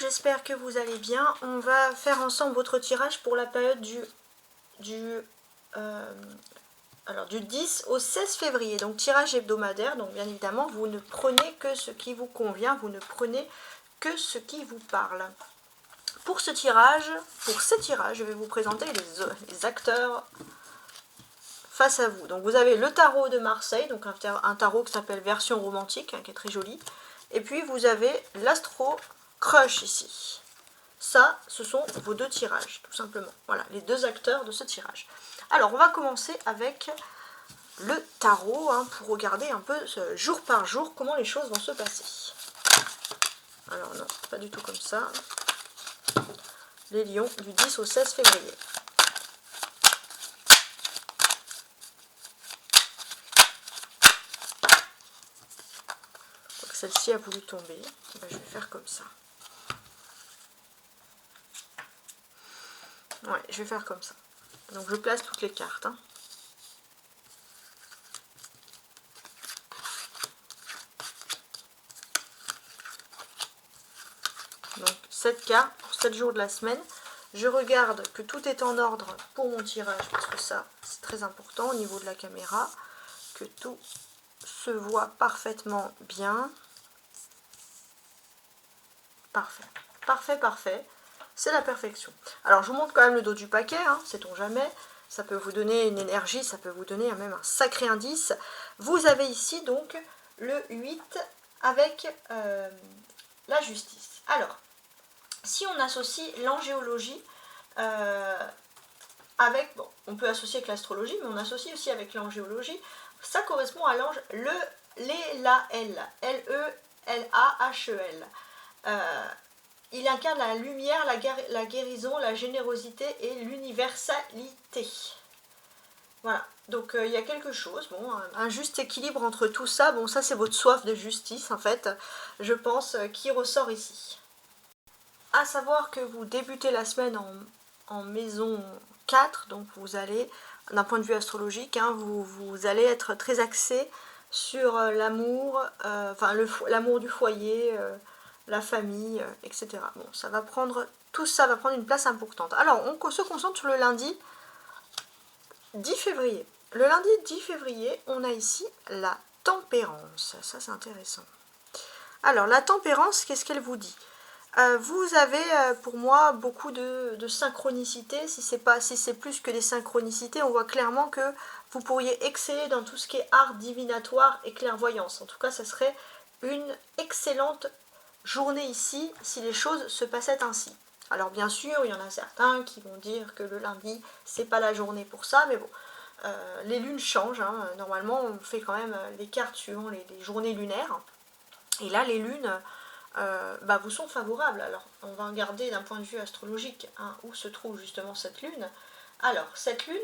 j'espère que vous allez bien. On va faire ensemble votre tirage pour la période du 10 au 16 février. Donc tirage hebdomadaire, donc bien évidemment vous ne prenez que ce qui vous convient, vous ne prenez que ce qui vous parle. Pour ces tirages, je vais vous présenter les acteurs face à vous. Donc vous avez le tarot de Marseille, donc un tarot qui s'appelle version romantique, hein, qui est très joli. Et puis vous avez l'Astro Crush ici. Ça, ce sont vos deux tirages, tout simplement. Voilà, les deux acteurs de ce tirage. Alors, on va commencer avec le tarot, hein, pour regarder un peu jour par jour comment les choses vont se passer. Alors non, pas du tout comme ça. Les lions du 10 au 16 février. Celle-ci a voulu tomber. Ben, je vais faire comme ça. Ouais, je vais faire comme ça. Donc je place toutes les cartes. Hein. Donc 7 cartes pour 7 jours de la semaine. Je regarde que tout est en ordre pour mon tirage, parce que ça, c'est très important au niveau de la caméra. Que tout se voit parfaitement bien. Parfait. Parfait, parfait. C'est la perfection. Alors, je vous montre quand même le dos du paquet, hein, sait-on jamais. Ça peut vous donner une énergie, ça peut vous donner même un sacré indice. Vous avez ici, donc, le 8 avec la justice. Alors, si on associe l'angéologie avec... Bon, on peut associer avec l'astrologie, mais on associe aussi avec l'angéologie. Ça correspond à l'ange Lélael. L-E-L-A-H-E-L. Il incarne la lumière, la guérison, la générosité et l'universalité. Voilà, donc il y a quelque chose, bon, un juste équilibre entre tout ça. Bon, ça c'est votre soif de justice en fait, je pense, qui ressort ici. À savoir que vous débutez la semaine en maison 4, donc vous allez, d'un point de vue astrologique, hein, vous allez être très axé sur l'amour, l'amour du foyer, la famille, etc. Bon, ça va prendre, tout ça va prendre une place importante. Alors, on se concentre sur le lundi 10 février. Le lundi 10 février, on a ici la tempérance. Ça, c'est intéressant. Alors, la tempérance, qu'est-ce qu'elle vous dit ? Vous avez pour moi beaucoup de synchronicité. Si c'est plus que des synchronicités, on voit clairement que vous pourriez exceller dans tout ce qui est art divinatoire et clairvoyance. En tout cas, ça serait une excellente journée ici si les choses se passaient ainsi. Alors bien sûr, il y en a certains qui vont dire que le lundi, c'est pas la journée pour ça, mais bon, les lunes changent. Hein. Normalement, on fait quand même les cartes suivant les journées lunaires. Et là, les lunes... vous sont favorables. Alors, on va regarder d'un point de vue astrologique, hein, où se trouve justement cette lune. Alors, cette lune,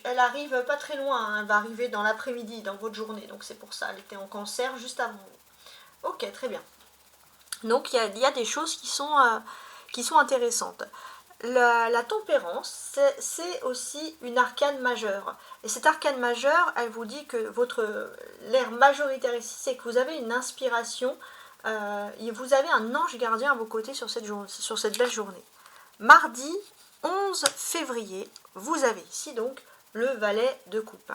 elle arrive pas très loin, hein, elle va arriver dans l'après-midi, dans votre journée, donc c'est pour ça, elle était en cancer juste avant vous. Ok, très bien. Donc, il y a des choses qui sont intéressantes. La tempérance, c'est aussi une arcane majeure. Et cette arcane majeure, elle vous dit que l'ère majoritaire ici, c'est que vous avez une inspiration. Vous avez un ange gardien à vos côtés sur cette belle journée. Mardi 11 février, vous avez ici donc le valet de coupe.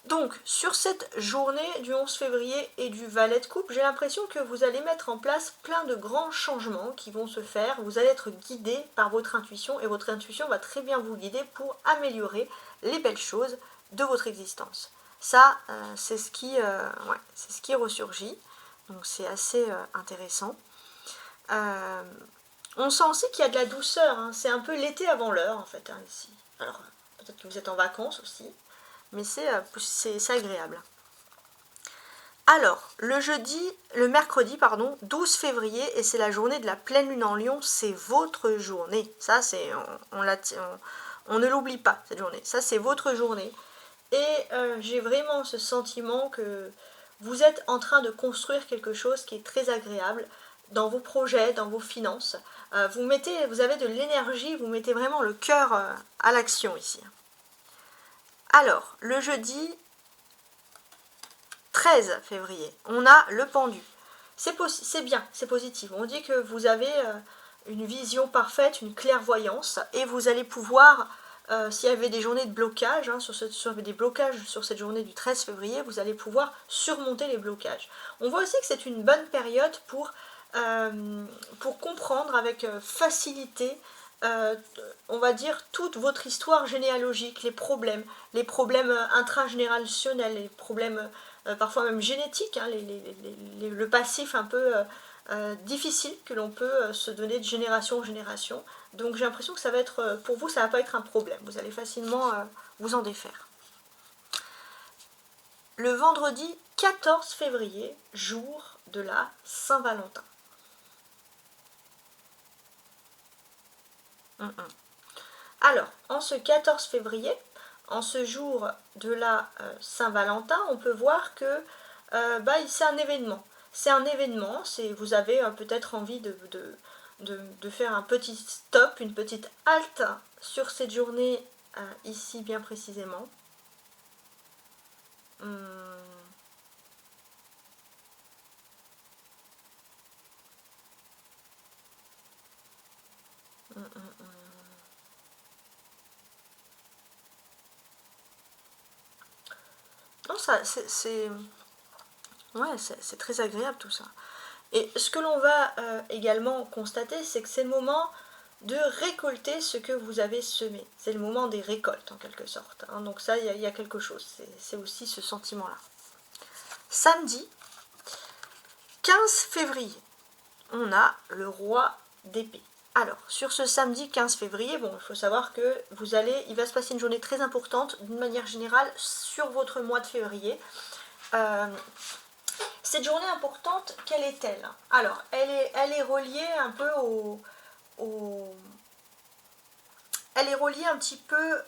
Donc sur cette journée du 11 février et du valet de coupe, j'ai l'impression que vous allez mettre en place plein de grands changements qui vont se faire. Vous allez être guidé par votre intuition et votre intuition va très bien vous guider pour améliorer les belles choses de votre existence. Ça, c'est ce qui ressurgit. Donc c'est assez intéressant. On sent aussi qu'il y a de la douceur. Hein. C'est un peu l'été avant l'heure en fait, hein, ici. Alors peut-être que vous êtes en vacances aussi. Mais c'est agréable. Alors, le mercredi, 12 février, et c'est la journée de la pleine lune en Lion, c'est votre journée. Ça, on ne l'oublie pas, cette journée. Ça, c'est votre journée. Et j'ai vraiment ce sentiment que vous êtes en train de construire quelque chose qui est très agréable dans vos projets, dans vos finances. Vous avez de l'énergie, vous mettez vraiment le cœur à l'action ici. Alors, le jeudi 13 février, on a le pendu. c'est bien, c'est positif. On dit que vous avez une vision parfaite, une clairvoyance, et vous allez pouvoir, s'il y avait des journées de blocage, hein, des blocages sur cette journée du 13 février, vous allez pouvoir surmonter les blocages. On voit aussi que c'est une bonne période pour comprendre avec facilité, on va dire, toute votre histoire généalogique, les problèmes intragénérationnels, les problèmes parfois même génétiques, hein, le passif un peu difficile que l'on peut se donner de génération en génération. Donc j'ai l'impression que ça va être, pour vous, ça va pas être un problème. Vous allez facilement vous en défaire. Le vendredi 14 février, jour de la Saint-Valentin. Alors, en ce 14 février, en ce jour de la Saint-Valentin, on peut voir que c'est un événement. C'est un événement, vous avez peut-être envie de faire un petit stop, une petite halte sur cette journée ici bien précisément. Non, ça, c'est très agréable tout ça. Et ce que l'on va également constater, c'est que c'est le moment de récolter ce que vous avez semé. C'est le moment des récoltes en quelque sorte. Hein. Donc ça, il y a quelque chose. C'est aussi ce sentiment-là. Samedi 15 février, on a le roi d'épée. Alors, sur ce samedi 15 février, bon, il faut savoir que il va se passer une journée très importante, d'une manière générale, sur votre mois de février. Cette journée importante, quelle est-elle? Alors, elle est reliée un peu elle est reliée un petit peu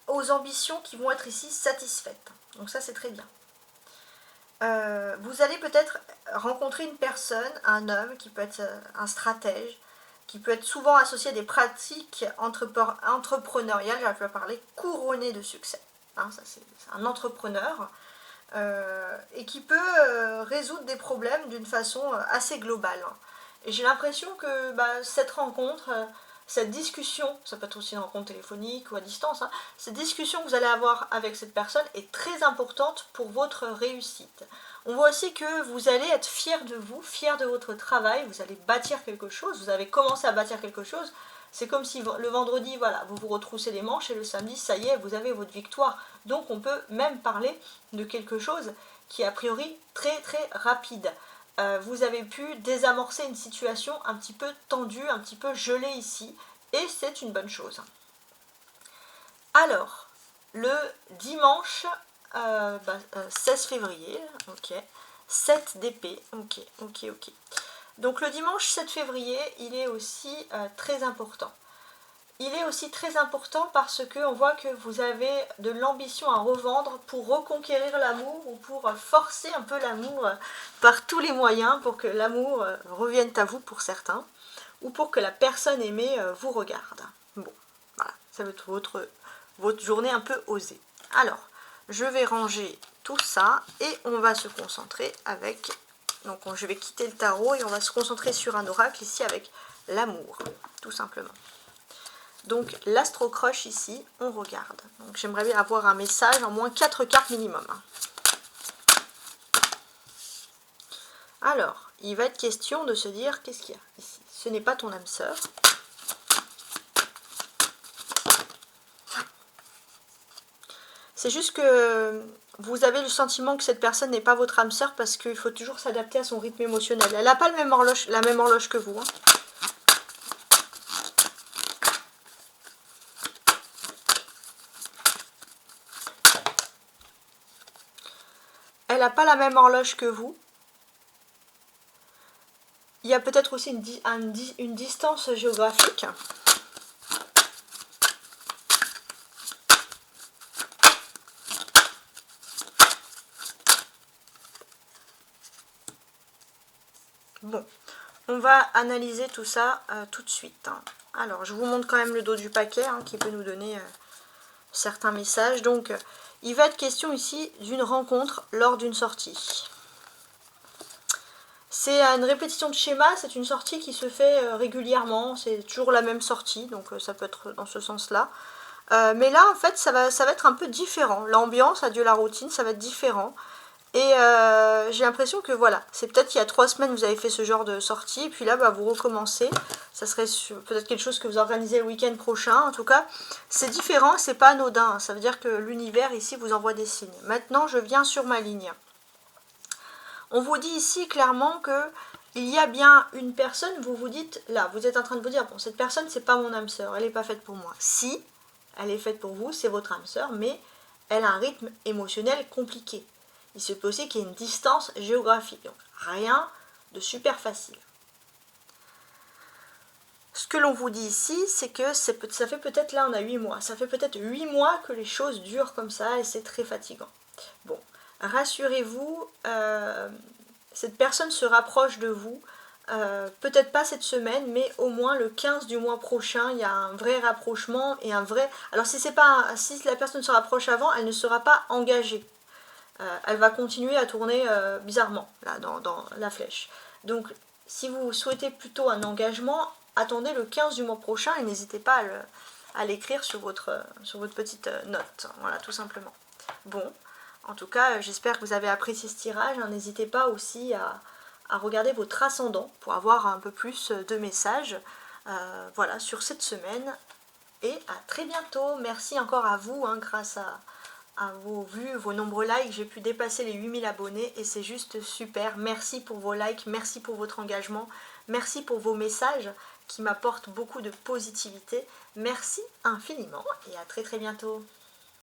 aux ambitions qui vont être ici satisfaites. Donc ça, c'est très bien. Vous allez peut-être rencontrer une personne, un homme qui peut être un stratège, qui peut être souvent associé à des pratiques entrepreneuriales, j'arrive à parler, couronnées de succès. Hein, ça c'est un entrepreneur et qui peut résoudre des problèmes d'une façon assez globale. Et j'ai l'impression que cette rencontre, cette discussion, ça peut être aussi une rencontre téléphonique ou à distance, hein, cette discussion que vous allez avoir avec cette personne est très importante pour votre réussite. On voit aussi que vous allez être fier de vous, fier de votre travail, vous allez bâtir quelque chose, vous avez commencé à bâtir quelque chose. C'est comme si le vendredi, voilà, vous vous retroussez les manches et le samedi, ça y est, vous avez votre victoire. Donc on peut même parler de quelque chose qui est a priori très très rapide. Vous avez pu désamorcer une situation un petit peu tendue, un petit peu gelée ici, et c'est une bonne chose. Alors, le dimanche 16 février, ok, 7 d'épée, ok. Donc le dimanche 7 février, il est aussi très important. Il est aussi très important parce qu'on voit que vous avez de l'ambition à revendre pour reconquérir l'amour ou pour forcer un peu l'amour par tous les moyens pour que l'amour revienne à vous pour certains ou pour que la personne aimée vous regarde. Bon, voilà, ça va être votre journée un peu osée. Alors, je vais ranger tout ça et on va se concentrer avec... Donc je vais quitter le tarot et on va se concentrer sur un oracle ici avec l'amour, tout simplement. Donc l'astro-croche ici, on regarde. Donc j'aimerais bien avoir un message, en moins 4 cartes minimum. Alors, il va être question de se dire, qu'est-ce qu'il y a ici? Ce n'est pas ton âme sœur. C'est juste que vous avez le sentiment que cette personne n'est pas votre âme sœur parce qu'il faut toujours s'adapter à son rythme émotionnel. Elle n'a pas la même horloge que vous. Hein. Elle n'a pas la même horloge que vous. Il y a peut-être aussi une distance géographique. Bon, on va analyser tout ça tout de suite. Hein. Alors, je vous montre quand même le dos du paquet hein, qui peut nous donner certains messages. Donc, il va être question ici d'une rencontre lors d'une sortie. C'est une répétition de schéma, c'est une sortie qui se fait régulièrement, c'est toujours la même sortie, donc ça peut être dans ce sens-là. Mais là, en fait, ça va être un peu différent. L'ambiance, adieu la routine, ça va être différent. Et j'ai l'impression que voilà, c'est peut-être il y a 3 semaines vous avez fait ce genre de sortie, et puis là bah, vous recommencez. Ça serait peut-être quelque chose que vous organisez le week-end prochain. En tout cas, c'est différent, c'est pas anodin. Ça veut dire que l'univers ici vous envoie des signes. Maintenant, je viens sur ma ligne. On vous dit ici clairement que il y a bien une personne, vous vous dites, là, vous êtes en train de vous dire, bon, cette personne, c'est pas mon âme sœur, elle n'est pas faite pour moi. Si, elle est faite pour vous, c'est votre âme sœur, mais elle a un rythme émotionnel compliqué. Il se peut aussi qu'il y ait une distance géographique, donc rien de super facile. Ce que l'on vous dit ici, c'est que ça fait peut-être, là on a 8 mois, ça fait peut-être 8 mois que les choses durent comme ça et c'est très fatigant. Bon, rassurez-vous, cette personne se rapproche de vous, peut-être pas cette semaine, mais au moins le 15 du mois prochain, il y a un vrai rapprochement et un vrai... Alors si la personne se rapproche avant, elle ne sera pas engagée. Elle va continuer à tourner bizarrement, là, dans la flèche. Donc, si vous souhaitez plutôt un engagement, attendez le 15 du mois prochain et n'hésitez pas à l'écrire sur votre petite note. Voilà, tout simplement. Bon, en tout cas, j'espère que vous avez apprécié ce tirage. N'hésitez pas aussi à regarder votre ascendant pour avoir un peu plus de messages voilà, sur cette semaine. Et à très bientôt. Merci encore à vous, grâce à vos vues, vos nombreux likes, j'ai pu dépasser les 8000 abonnés et c'est juste super. Merci pour vos likes, merci pour votre engagement, merci pour vos messages qui m'apportent beaucoup de positivité. Merci infiniment et à très très bientôt.